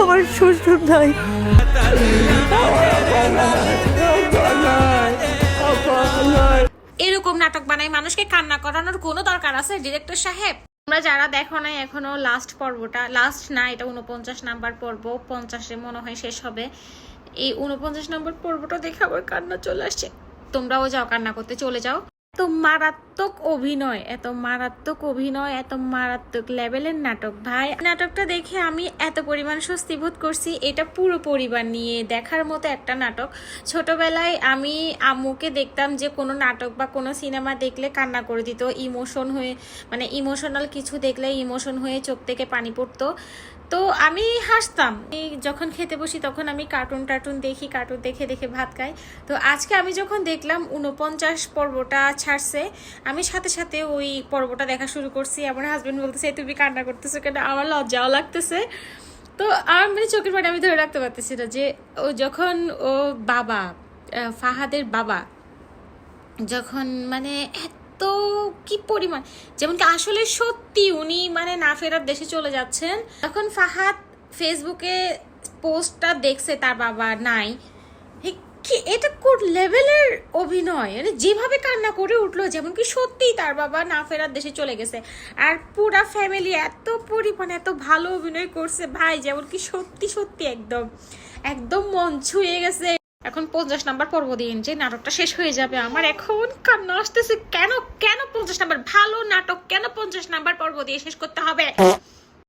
আমার শ্বশুর নাই। এরকম নাটক বানাই মানুষকে কান্না করানোর কোনো দরকার আছে ডিরেক্টর সাহেব? তোমরা যারা দেখো নাই এখনো লাস্ট পর্বটা, লাস্ট না এটা 49 নাম্বার পর্ব, 50-এ মনে হয় শেষ হবে। এই 49 নম্বর পর্বটা দেখে আবার কান্না চলে আসছে। তোমরাও যাও, কান্না করতে চলে যাও। এত মারাত্মক অভিনয়, এত মারাত্মক অভিনয়, এত মারাত্মক লেভেলের নাটক ভাই। নাটকটা দেখে আমি এত পরিমাণ স্বস্তি বোধ করছি। এটা পুরো পরিবার নিয়ে দেখার মতো একটা নাটক। ছোটবেলায় আমি আম্মুকে দেখতাম যে কোনো নাটক বা কোনো সিনেমা দেখলে কান্না করে দিত, ইমোশন হয়ে, মানে ইমোশনাল কিছু দেখলে ইমোশন হয়ে চোখ থেকে পানি পড়তো। তো আমি হাসতাম। যখন খেতে বসি তখন আমি কার্টুন দেখি, কার্টুন দেখে দেখে ভাত খাই। তো আজকে আমি যখন দেখলাম 49 পর্বটা ছাড়ছে, আমি সাথে সাথে ওই পর্বটা দেখা শুরু করছি। আমার হাজবেন্ড বলতেছে তুমি কান্না করতেছো কেন? আমার লজ্জাও লাগতেছে। তো আমার মানে চোখের পানি আমি ধরে রাখতে পারতেছি না যে ও যখন ও বাবা, ফাহাদের বাবা যখন মানে এত কি পরিমাণ, যেমন কি আসলে সত্যি উনি মানে না ফেরার দেশে চলে যাচ্ছেন। তখন ফাহাদ ফেসবুকে পোস্টটা দেখছে তার বাবা নাই, কি এটা কোন লেভেলের অভিনয়, মানে যেভাবে কান্না করে উঠলো যেমন কি সত্যি তার বাবা না ফেরার দেশে চলে গেছে। আর পুরা ফ্যামিলি এত পরিমাণ এত ভালো অভিনয় করছে ভাই, যেমন কি সত্যি সত্যি একদম একদম মন ছুঁয়ে গেছে। এখন 50 নাম্বার পর্ব দিয়ে যে নাটকটা শেষ হয়ে যাবে, আমার এখন কান্না আসতেছে। কেন কেন 50 নাম্বার ভালো নাটক কেন 50 নাম্বার পর্ব দিয়ে শেষ করতে হবে?